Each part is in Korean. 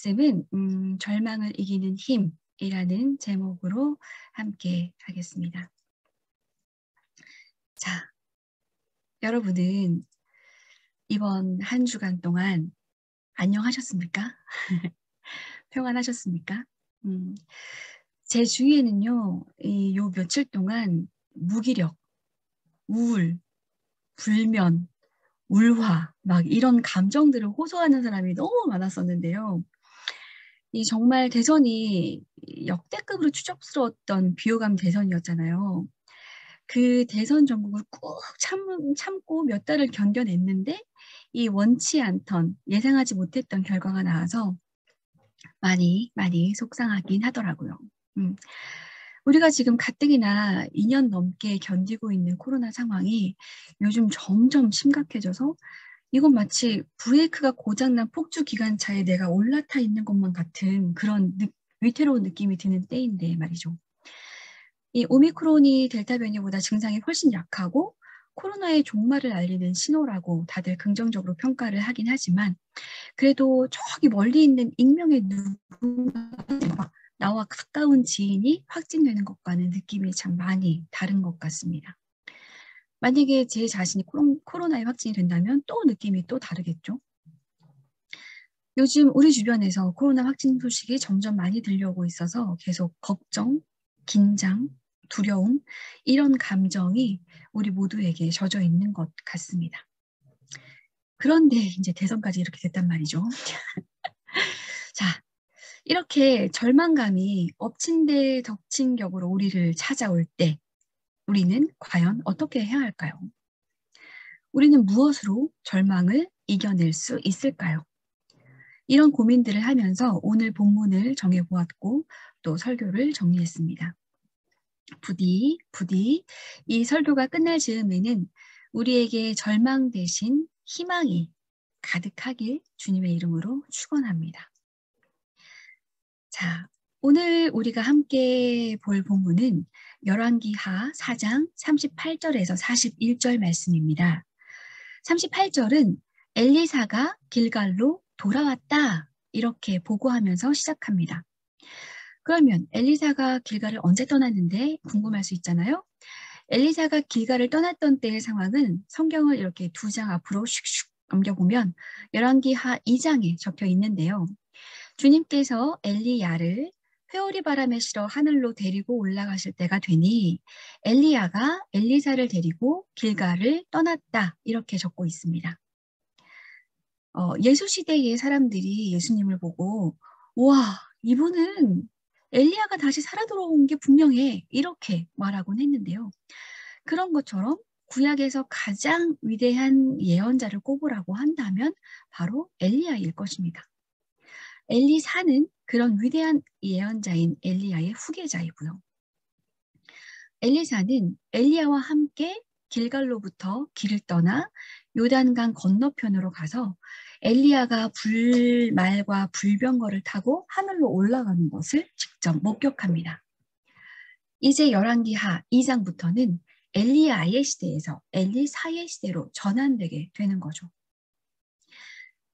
말씀은 절망을 이기는 힘이라는 제목으로 함께 하겠습니다. 자, 여러분은 이번 한 주간 동안 안녕하셨습니까? 평안하셨습니까? 제 주위에는요, 요 며칠 동안 무기력, 우울, 불면, 울화, 막 이런 감정들을 호소하는 사람이 너무 많았었는데요. 정말 대선이 역대급으로 추접스러웠던 비호감 대선이었잖아요. 그 대선 전국을 꾹 참고 몇 달을 견뎌냈는데 이 원치 않던 예상하지 못했던 결과가 나와서 많이 속상하긴 하더라고요. 우리가 지금 가뜩이나 2년 넘게 견디고 있는 코로나 상황이 요즘 점점 심각해져서 이건 마치 브레이크가 고장난 폭주 기관차에 내가 올라타 있는 것만 같은 그런 위태로운 느낌이 드는 때인데 말이죠. 이 오미크론이 델타 변이보다 증상이 훨씬 약하고 코로나의 종말을 알리는 신호라고 다들 긍정적으로 평가를 하긴 하지만 그래도 저기 멀리 있는 익명의 누군가 나와 가까운 지인이 확진되는 것과는 느낌이 참 많이 다른 것 같습니다. 만약에 제 자신이 코로나에 확진이 된다면 또 느낌이 또 다르겠죠. 요즘 우리 주변에서 코로나 확진 소식이 점점 많이 들려오고 있어서 계속 걱정, 긴장, 두려움 이런 감정이 우리 모두에게 젖어 있는 것 같습니다. 그런데 이제 대선까지 이렇게 됐단 말이죠. 자, 이렇게 절망감이 엎친 데 덮친 격으로 우리를 찾아올 때 우리는 과연 어떻게 해야 할까요? 우리는 무엇으로 절망을 이겨낼 수 있을까요? 이런 고민들을 하면서 오늘 본문을 정해보았고 또 설교를 정리했습니다. 부디 이 설교가 끝날 즈음에는 우리에게 절망 대신 희망이 가득하길 주님의 이름으로 축원합니다. 자, 오늘 우리가 함께 볼 본문은 열왕기하 4장 38절에서 41절 말씀입니다. 38절은 엘리사가 길갈로 돌아왔다 이렇게 보고하면서 시작합니다. 그러면 엘리사가 길갈을 언제 떠났는데 궁금할 수 있잖아요. 엘리사가 길갈을 떠났던 때의 상황은 성경을 이렇게 2장 앞으로 슉슉 넘겨보면 열왕기하 2장에 적혀 있는데요. 주님께서 엘리야를 회오리 바람에 실어 하늘로 데리고 올라가실 때가 되니 엘리야가 엘리사를 데리고 길갈을 떠났다 이렇게 적고 있습니다. 예수 시대의 사람들이 예수님을 보고 와 이분은 엘리야가 다시 살아 돌아온 게 분명해 이렇게 말하곤 했는데요. 그런 것처럼 구약에서 가장 위대한 예언자를 꼽으라고 한다면 바로 엘리야일 것입니다. 엘리사는 그런 위대한 예언자인 엘리야의 후계자이고요. 엘리사는 엘리야와 함께 길갈로부터 길을 떠나 요단강 건너편으로 가서 엘리야가 불말과 불병거를 타고 하늘로 올라가는 것을 직접 목격합니다. 이제 열왕기하 2장부터는 엘리야의 시대에서 엘리사의 시대로 전환되게 되는 거죠.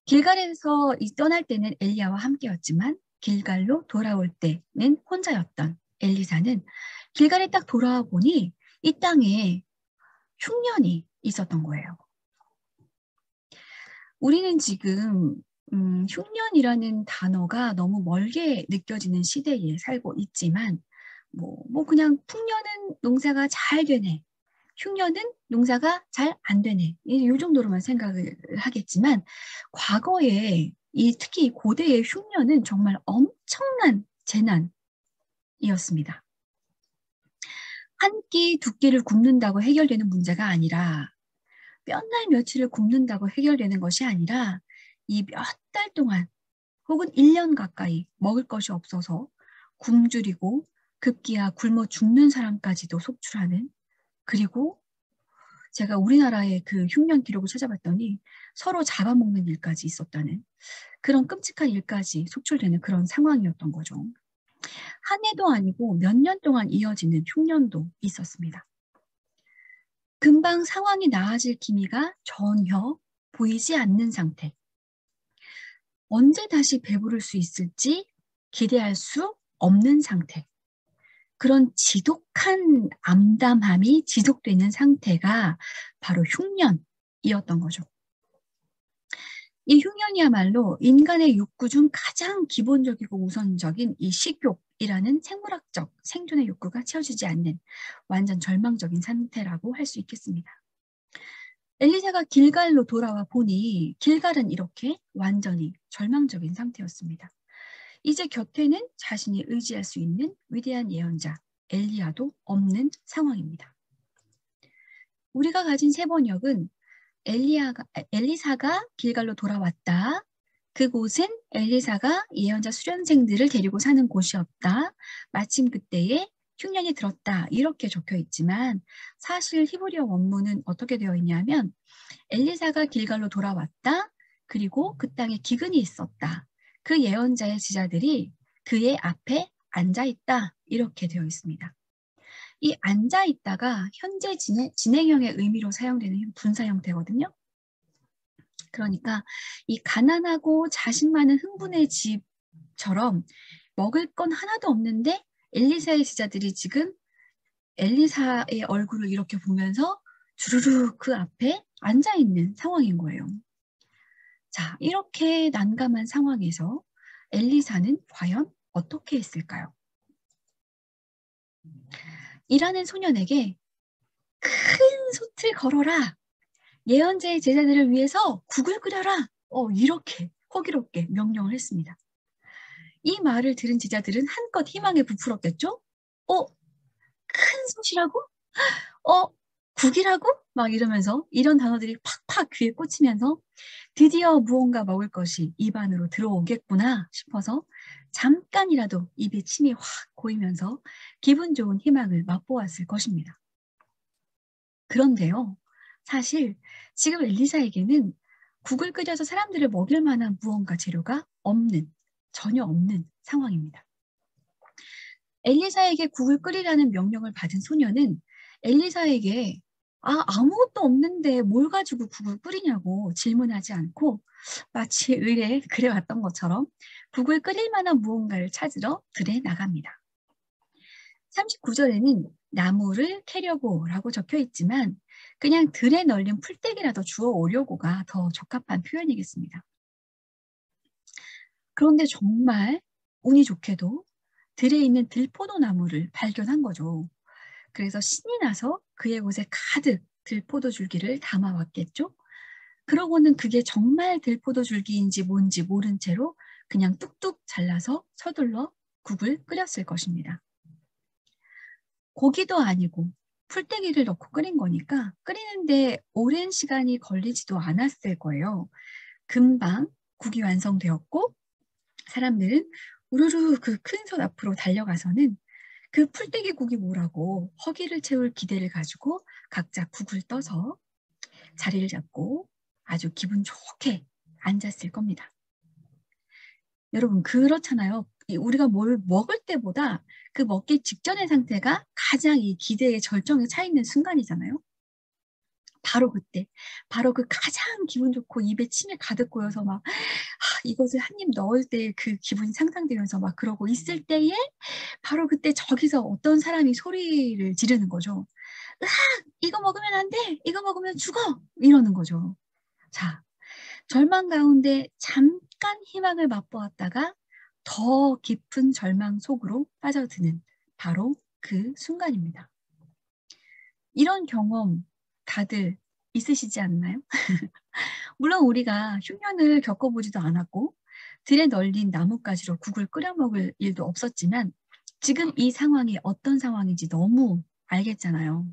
길갈에서 떠날 때는 엘리야와 함께였지만 길갈로 돌아올 때는 혼자였던 엘리사는 길갈에 딱 돌아와 보니 이 땅에 흉년이 있었던 거예요. 우리는 지금 흉년이라는 단어가 너무 멀게 느껴지는 시대에 살고 있지만 뭐 그냥 풍년은 농사가 잘 되네. 흉년은 농사가 잘 안 되네. 이 정도로만 생각을 하겠지만 과거에 특히 고대의 흉년은 정말 엄청난 재난이었습니다. 한 끼, 두 끼를 굶는다고 해결되는 문제가 아니라 몇 날 며칠을 굶는다고 해결되는 것이 아니라 이 몇 달 동안 혹은 1년 가까이 먹을 것이 없어서 굶주리고 급기야 굶어 죽는 사람까지도 속출하는 그리고 제가 우리나라의 그 흉년 기록을 찾아봤더니 서로 잡아먹는 일까지 있었다는 그런 끔찍한 일까지 속출되는 그런 상황이었던 거죠. 한 해도 아니고 몇 년 동안 이어지는 흉년도 있었습니다. 금방 상황이 나아질 기미가 전혀 보이지 않는 상태. 언제 다시 배부를 수 있을지 기대할 수 없는 상태. 그런 지독한 암담함이 지속되는 상태가 바로 흉년이었던 거죠. 이 흉년이야말로 인간의 욕구 중 가장 기본적이고 우선적인 이 식욕이라는 생물학적 생존의 욕구가 채워지지 않는 완전 절망적인 상태라고 할 수 있겠습니다. 엘리사가 길갈로 돌아와 보니 길갈은 이렇게 완전히 절망적인 상태였습니다. 이제 곁에는 자신이 의지할 수 있는 위대한 예언자 엘리야도 없는 상황입니다. 우리가 가진 세 번역은 엘리사가 길갈로 돌아왔다. 그곳은 엘리사가 예언자 수련생들을 데리고 사는 곳이었다. 마침 그때에 흉년이 들었다. 이렇게 적혀 있지만 사실 히브리어 원문은 어떻게 되어 있냐면 엘리사가 길갈로 돌아왔다. 그리고 그 땅에 기근이 있었다. 그 예언자의 지자들이 그의 앞에 앉아있다. 이렇게 되어 있습니다. 이 앉아있다가 현재 진행형의 의미로 사용되는 분사 형태거든요. 그러니까 이 가난하고 자신 많은 흥분의 집처럼 먹을 건 하나도 없는데 엘리사의 지자들이 지금 엘리사의 얼굴을 이렇게 보면서 주르륵 그 앞에 앉아있는 상황인 거예요. 자, 이렇게 난감한 상황에서 엘리사는 과연 어떻게 했을까요? 일하는 소년에게 큰 솥을 걸어라. 예언자의 제자들을 위해서 국을 끓여라. 이렇게 호기롭게 명령을 했습니다. 이 말을 들은 제자들은 한껏 희망에 부풀었겠죠? 큰 솥이라고? 국이라고? 막 이러면서 이런 단어들이 팍팍 귀에 꽂히면서 드디어 무언가 먹을 것이 입 안으로 들어오겠구나 싶어서 잠깐이라도 입에 침이 확 고이면서 기분 좋은 희망을 맛보았을 것입니다. 그런데요, 사실 지금 엘리사에게는 국을 끓여서 사람들을 먹일 만한 무언가 재료가 전혀 없는 상황입니다. 엘리사에게 국을 끓이라는 명령을 받은 소녀는 엘리사에게 아무것도 없는데 뭘 가지고 국을 끓이냐고 질문하지 않고 마치 의뢰에 그래왔던 것처럼 국을 끓일 만한 무언가를 찾으러 들에 나갑니다. 39절에는 나무를 캐려고 라고 적혀 있지만 그냥 들에 널린 풀떼기라도 주워 오려고가 더 적합한 표현이겠습니다. 그런데 정말 운이 좋게도 들에 있는 들포도나무를 발견한 거죠. 그래서 신이 나서 그의 옷에 가득 들포도 줄기를 담아왔겠죠. 그러고는 그게 정말 들포도 줄기인지 뭔지 모른 채로 그냥 뚝뚝 잘라서 서둘러 국을 끓였을 것입니다. 고기도 아니고 풀떼기를 넣고 끓인 거니까 끓이는데 오랜 시간이 걸리지도 않았을 거예요. 금방 국이 완성되었고 사람들은 우르르 그 큰 솥 앞으로 달려가서는 그 풀떼기 국이 뭐라고 허기를 채울 기대를 가지고 각자 국을 떠서 자리를 잡고 아주 기분 좋게 앉았을 겁니다. 여러분 그렇잖아요. 우리가 뭘 먹을 때보다 그 먹기 직전의 상태가 가장 이 기대의 절정에 차 있는 순간이잖아요. 바로 그때, 바로 그 가장 기분 좋고 입에 침이 가득 고여서 막 이것을 한 입 넣을 때 그 기분이 상상되면서 막 그러고 있을 때에 바로 그때 저기서 어떤 사람이 소리를 지르는 거죠. 으악! 이거 먹으면 안 돼! 이거 먹으면 죽어! 이러는 거죠. 자, 절망 가운데 잠깐 희망을 맛보았다가 더 깊은 절망 속으로 빠져드는 바로 그 순간입니다. 이런 경험 다들 있으시지 않나요? 물론 우리가 흉년을 겪어보지도 않았고 들에 널린 나뭇가지로 국을 끓여 먹을 일도 없었지만 지금 이 상황이 어떤 상황인지 너무 알겠잖아요.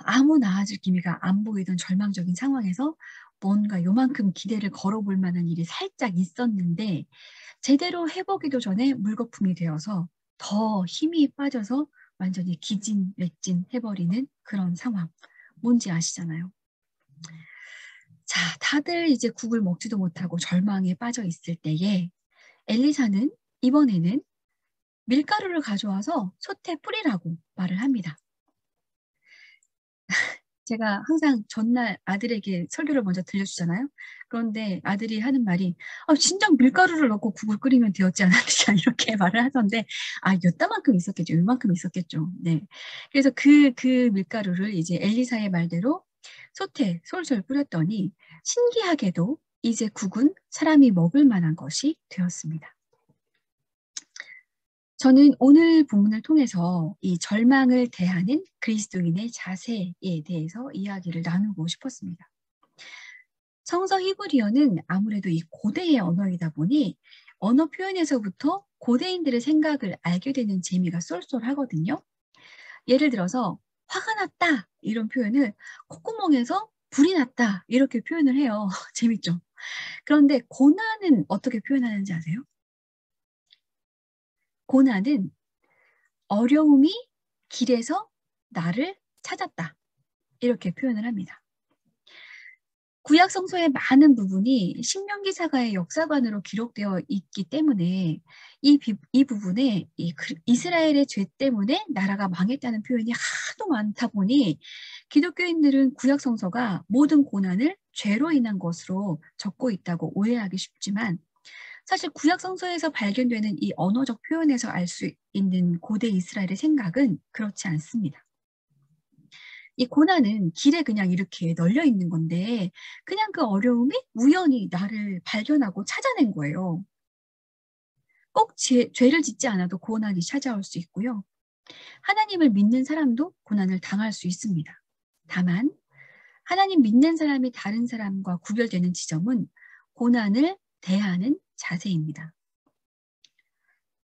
아무 나아질 기미가 안 보이던 절망적인 상황에서 뭔가 요만큼 기대를 걸어볼 만한 일이 살짝 있었는데 제대로 해보기도 전에 물거품이 되어서 더 힘이 빠져서 완전히 기진맥진 해버리는 그런 상황. 뭔지 아시잖아요. 자, 다들 이제 국을 먹지도 못하고 절망에 빠져 있을 때에 엘리사는 이번에는 밀가루를 가져와서 솥에 뿌리라고 말을 합니다. 제가 항상 전날 아들에게 설교를 먼저 들려주잖아요. 그런데 아들이 하는 말이 진작 밀가루를 넣고 국을 끓이면 되었지 않았느냐 이렇게 말을 하던데 요따만큼 있었겠죠. 요만큼 있었겠죠. 네. 그래서 그 밀가루를 이제 엘리사의 말대로 솥에 솔솔 뿌렸더니 신기하게도 이제 국은 사람이 먹을 만한 것이 되었습니다. 저는 오늘 본문을 통해서 이 절망을 대하는 그리스도인의 자세에 대해서 이야기를 나누고 싶었습니다. 성서 히브리어는 아무래도 이 고대의 언어이다 보니 언어 표현에서부터 고대인들의 생각을 알게 되는 재미가 쏠쏠하거든요. 예를 들어서 화가 났다 이런 표현을 콧구멍에서 불이 났다 이렇게 표현을 해요. 재밌죠? 그런데 고난은 어떻게 표현하는지 아세요? 고난은 어려움이 길에서 나를 찾았다 이렇게 표현을 합니다. 구약 성서의 많은 부분이 신명기 사가의 역사관으로 기록되어 있기 때문에 이 부분에 이스라엘의 죄 때문에 나라가 망했다는 표현이 하도 많다 보니 기독교인들은 구약 성서가 모든 고난을 죄로 인한 것으로 적고 있다고 오해하기 쉽지만 사실 구약 성서에서 발견되는 이 언어적 표현에서 알 수 있는 고대 이스라엘의 생각은 그렇지 않습니다. 이 고난은 길에 그냥 이렇게 널려 있는 건데 그냥 그 어려움이 우연히 나를 발견하고 찾아낸 거예요. 꼭 죄를 짓지 않아도 고난이 찾아올 수 있고요. 하나님을 믿는 사람도 고난을 당할 수 있습니다. 다만 하나님 믿는 사람이 다른 사람과 구별되는 지점은 고난을 대하는 자세입니다.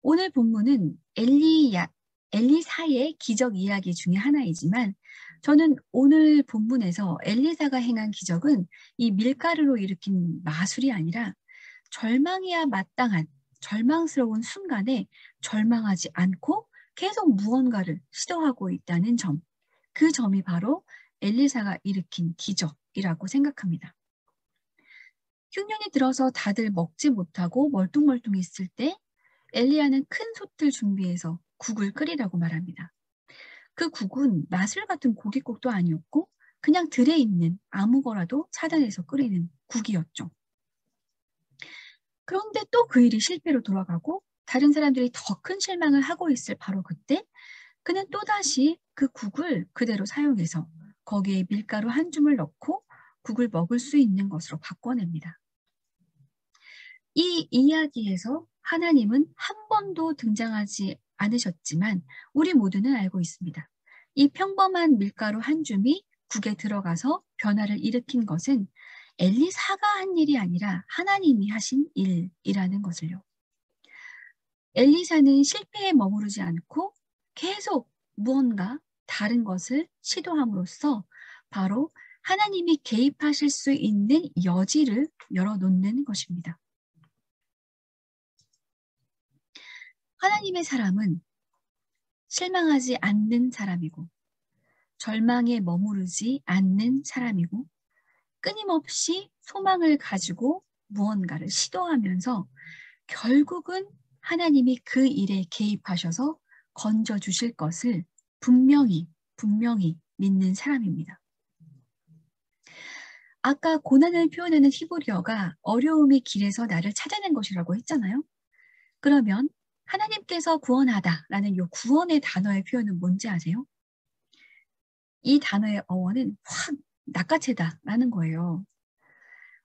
오늘 본문은 엘리사의 기적 이야기 중에 하나이지만 저는 오늘 본문에서 엘리사가 행한 기적은 이 밀가루로 일으킨 마술이 아니라 절망이야 마땅한 절망스러운 순간에 절망하지 않고 계속 무언가를 시도하고 있다는 점, 그 점이 바로 엘리사가 일으킨 기적이라고 생각합니다. 흉년이 들어서 다들 먹지 못하고 멀뚱멀뚱 있을 때 엘리야는 큰 솥을 준비해서 국을 끓이라고 말합니다. 그 국은 마술 같은 고깃국도 아니었고 그냥 들에 있는 아무 거라도 차단해서 끓이는 국이었죠. 그런데 또 그 일이 실패로 돌아가고 다른 사람들이 더 큰 실망을 하고 있을 바로 그때 그는 또다시 그 국을 그대로 사용해서 거기에 밀가루 한 줌을 넣고 국을 먹을 수 있는 것으로 바꿔냅니다. 이 이야기에서 하나님은 한 번도 등장하지 않으셨지만 우리 모두는 알고 있습니다. 이 평범한 밀가루 한 줌이 국에 들어가서 변화를 일으킨 것은 엘리사가 한 일이 아니라 하나님이 하신 일이라는 것을요. 엘리사는 실패에 머무르지 않고 계속 무언가 다른 것을 시도함으로써 바로 하나님이 개입하실 수 있는 여지를 열어놓는 것입니다. 하나님의 사람은 실망하지 않는 사람이고 절망에 머무르지 않는 사람이고 끊임없이 소망을 가지고 무언가를 시도하면서 결국은 하나님이 그 일에 개입하셔서 건져주실 것을 분명히 믿는 사람입니다. 아까 고난을 표현하는 히브리어가 어려움이 길에서 나를 찾아낸 것이라고 했잖아요. 그러면 하나님께서 구원하다라는 이 구원의 단어의 표현은 뭔지 아세요? 이 단어의 어원은 확 낚아채다라는 거예요.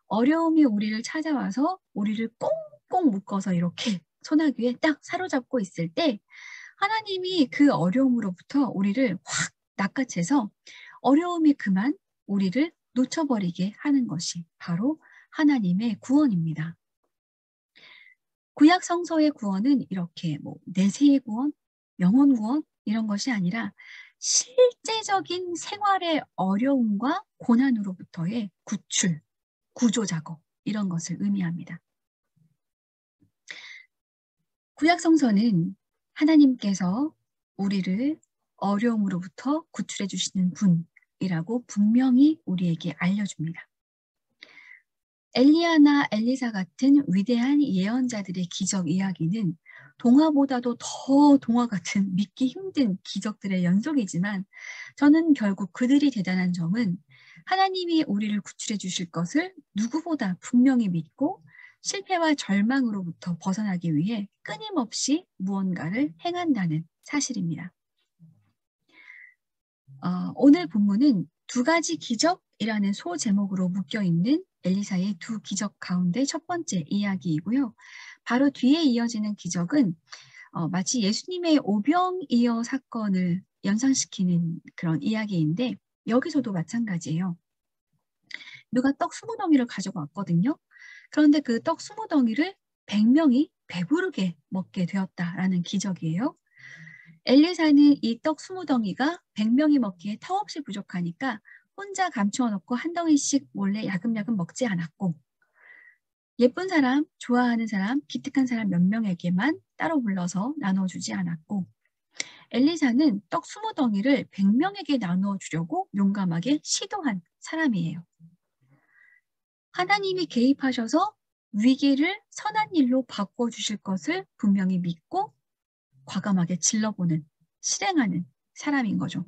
어려움이 우리를 찾아와서 우리를 꽁꽁 묶어서 이렇게 소나기에 딱 사로잡고 있을 때 하나님이 그 어려움으로부터 우리를 확 낚아채서 어려움이 그만 우리를 놓쳐버리게 하는 것이 바로 하나님의 구원입니다. 구약 성서의 구원은 이렇게 내세의 구원, 영혼 구원 이런 것이 아니라 실제적인 생활의 어려움과 고난으로부터의 구출, 구조 작업 이런 것을 의미합니다. 구약 성서는 하나님께서 우리를 어려움으로부터 구출해 주시는 분이라고 분명히 우리에게 알려줍니다. 엘리야나 엘리사 같은 위대한 예언자들의 기적 이야기는 동화보다도 더 동화 같은 믿기 힘든 기적들의 연속이지만 저는 결국 그들이 대단한 점은 하나님이 우리를 구출해 주실 것을 누구보다 분명히 믿고 실패와 절망으로부터 벗어나기 위해 끊임없이 무언가를 행한다는 사실입니다. 오늘 본문은 두 가지 기적이라는 소제목으로 묶여있는 엘리사의 두 기적 가운데 첫 번째 이야기이고요. 바로 뒤에 이어지는 기적은 마치 예수님의 오병이어 사건을 연상시키는 그런 이야기인데 여기서도 마찬가지예요. 누가 떡 20덩이를 가지고 왔거든요. 그런데 그 떡 20덩이를 100명이 배부르게 먹게 되었다라는 기적이에요. 엘리사는 이 떡 20덩이가 100명이 먹기에 턱없이 부족하니까 혼자 감추어 놓고 한 덩이씩 몰래 야금야금 먹지 않았고 예쁜 사람, 좋아하는 사람, 기특한 사람 몇 명에게만 따로 불러서 나눠주지 않았고 엘리사는 떡 20덩이를 100명에게 나누어 주려고 용감하게 시도한 사람이에요. 하나님이 개입하셔서 위기를 선한 일로 바꿔주실 것을 분명히 믿고 과감하게 질러보는, 실행하는 사람인 거죠.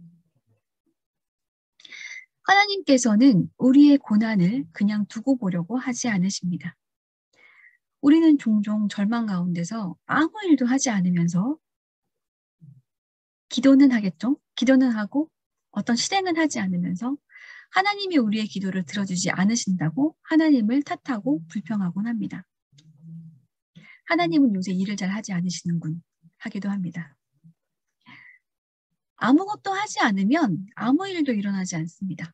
하나님께서는 우리의 고난을 그냥 두고 보려고 하지 않으십니다. 우리는 종종 절망 가운데서 아무 일도 하지 않으면서 기도는 하겠죠. 기도는 하고 어떤 실행은 하지 않으면서 하나님이 우리의 기도를 들어주지 않으신다고 하나님을 탓하고 불평하곤 합니다. 하나님은 요새 일을 잘 하지 않으시는군 하기도 합니다. 아무것도 하지 않으면 아무 일도 일어나지 않습니다.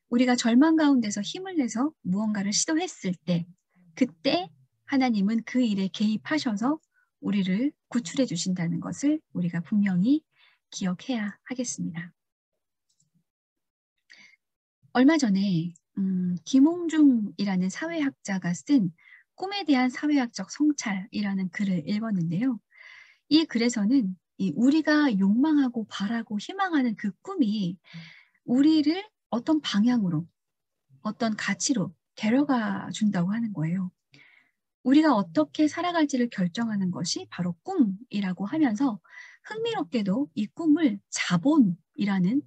우리가 절망 가운데서 힘을 내서 무언가를 시도했을 때 그때 하나님은 그 일에 개입하셔서 우리를 구출해 주신다는 것을 우리가 분명히 기억해야 하겠습니다. 얼마 전에 김홍중이라는 사회학자가 쓴 꿈에 대한 사회학적 성찰이라는 글을 읽었는데요. 이 글에서는 우리가 욕망하고 바라고 희망하는 그 꿈이 우리를 어떤 방향으로, 어떤 가치로 데려가 준다고 하는 거예요. 우리가 어떻게 살아갈지를 결정하는 것이 바로 꿈이라고 하면서 흥미롭게도 이 꿈을 자본이라는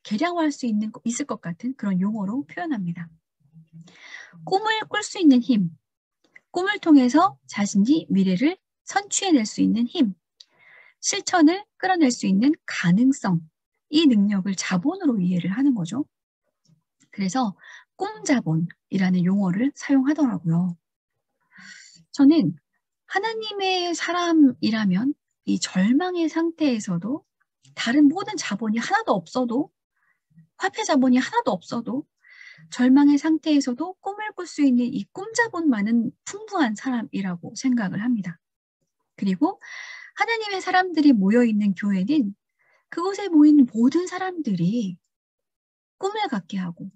계량화할 수 있을 것 같은 그런 용어로 표현합니다. 꿈을 꿀 수 있는 힘, 꿈을 통해서 자신이 미래를 선취해낼 수 있는 힘, 실천을 끌어낼 수 있는 가능성, 이 능력을 자본으로 이해를 하는 거죠. 그래서 꿈자본이라는 용어를 사용하더라고요. 저는 하나님의 사람이라면 이 절망의 상태에서도 다른 모든 자본이 하나도 없어도 화폐 자본이 하나도 없어도 절망의 상태에서도 꿈을 꿀 수 있는 이 꿈자본만은 풍부한 사람이라고 생각을 합니다. 그리고 하나님의 사람들이 모여있는 교회는 그곳에 모인 모든 사람들이 꿈을 갖게 하고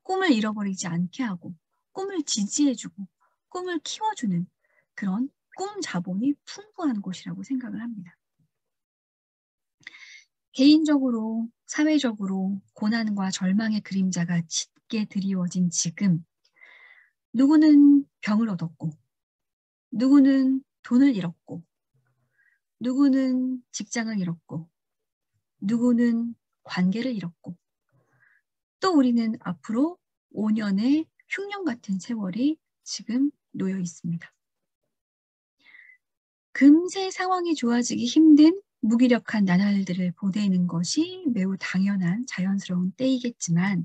꿈을 잃어버리지 않게 하고 꿈을 지지해주고 꿈을 키워주는 그런 꿈 자본이 풍부한 곳이라고 생각을 합니다. 개인적으로, 사회적으로 고난과 절망의 그림자가 짙게 드리워진 지금 누구는 병을 얻었고 누구는 돈을 잃었고 누구는 직장을 잃었고 누구는 관계를 잃었고 또 우리는 앞으로 5년의 흉년 같은 세월이 지금 놓여 있습니다. 금세 상황이 좋아지기 힘든 무기력한 나날들을 보내는 것이 매우 당연한 자연스러운 때이겠지만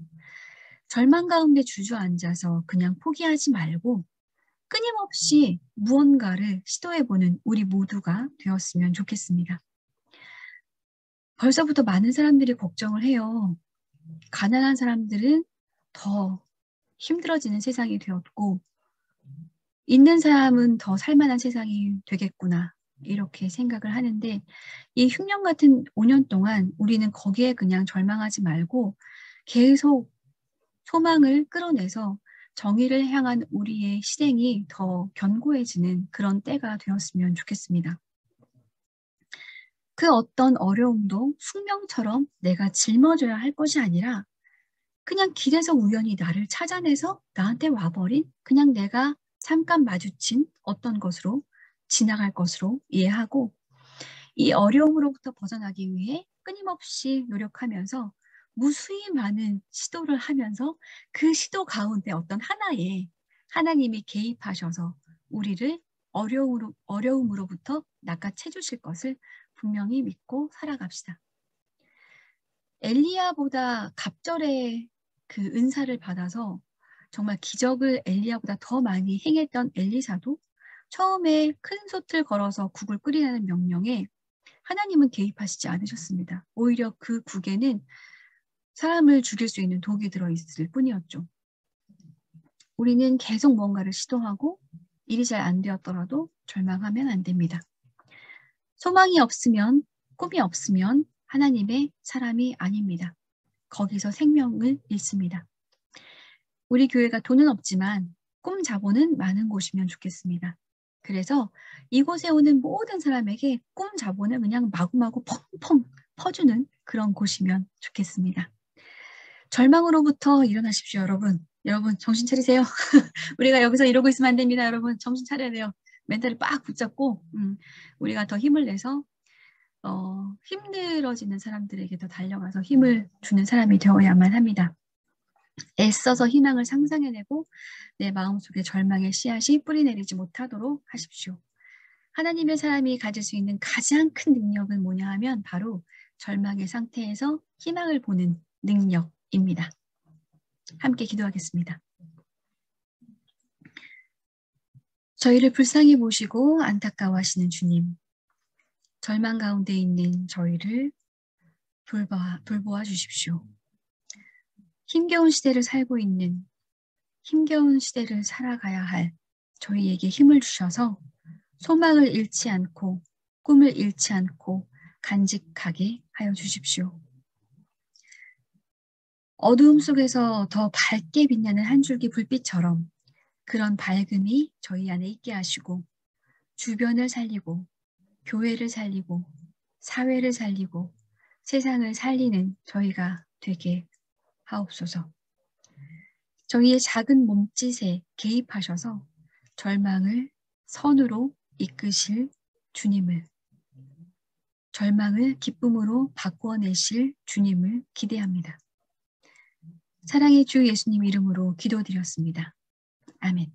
절망 가운데 주저앉아서 그냥 포기하지 말고 끊임없이 무언가를 시도해보는 우리 모두가 되었으면 좋겠습니다. 벌써부터 많은 사람들이 걱정을 해요. 가난한 사람들은 더 힘들어지는 세상이 되었고 있는 사람은 더 살만한 세상이 되겠구나 이렇게 생각을 하는데 이 흉년 같은 5년 동안 우리는 거기에 그냥 절망하지 말고 계속 소망을 끌어내서 정의를 향한 우리의 실행이 더 견고해지는 그런 때가 되었으면 좋겠습니다. 그 어떤 어려움도 숙명처럼 내가 짊어져야 할 것이 아니라 그냥 길에서 우연히 나를 찾아내서 나한테 와버린 그냥 내가 잠깐 마주친 어떤 것으로 지나갈 것으로 이해하고 이 어려움으로부터 벗어나기 위해 끊임없이 노력하면서 무수히 많은 시도를 하면서 그 시도 가운데 어떤 하나에 하나님이 개입하셔서 우리를 어려움으로부터 낚아채 주실 것을 분명히 믿고 살아갑시다. 엘리야보다 갑절의 그 은사를 받아서 정말 기적을 엘리야보다 더 많이 행했던 엘리사도 처음에 큰 솥을 걸어서 국을 끓이라는 명령에 하나님은 개입하시지 않으셨습니다. 오히려 그 국에는 사람을 죽일 수 있는 독이 들어있을 뿐이었죠. 우리는 계속 뭔가를 시도하고 일이 잘 안 되었더라도 절망하면 안 됩니다. 소망이 없으면, 꿈이 없으면 하나님의 사람이 아닙니다. 거기서 생명을 잃습니다. 우리 교회가 돈은 없지만 꿈 자본은 많은 곳이면 좋겠습니다. 그래서 이곳에 오는 모든 사람에게 꿈 자본을 그냥 마구마구 펑펑 퍼주는 그런 곳이면 좋겠습니다. 절망으로부터 일어나십시오, 여러분. 여러분 정신 차리세요. 우리가 여기서 이러고 있으면 안 됩니다. 여러분 정신 차려야 돼요. 멘탈을 빡 붙잡고 우리가 더 힘을 내서 힘들어지는 사람들에게 더 달려가서 힘을 주는 사람이 되어야만 합니다. 애써서 희망을 상상해내고 내 마음속에 절망의 씨앗이 뿌리내리지 못하도록 하십시오. 하나님의 사람이 가질 수 있는 가장 큰 능력은 뭐냐 하면 바로 절망의 상태에서 희망을 보는 능력입니다. 함께 기도하겠습니다. 저희를 불쌍히 보시고 안타까워하시는 주님, 절망 가운데 있는 저희를 돌보아 주십시오. 힘겨운 시대를 살고 있는, 힘겨운 시대를 살아가야 할 저희에게 힘을 주셔서 소망을 잃지 않고 꿈을 잃지 않고 간직하게 하여 주십시오. 어두움 속에서 더 밝게 빛나는 한 줄기 불빛처럼 그런 밝음이 저희 안에 있게 하시고 주변을 살리고 교회를 살리고 사회를 살리고 세상을 살리는 저희가 되게 하옵소서. 저희의 작은 몸짓에 개입하셔서 절망을 선으로 이끄실 주님을, 절망을 기쁨으로 바꾸어내실 주님을 기대합니다. 사랑의 주 예수님 이름으로 기도드렸습니다. 아멘.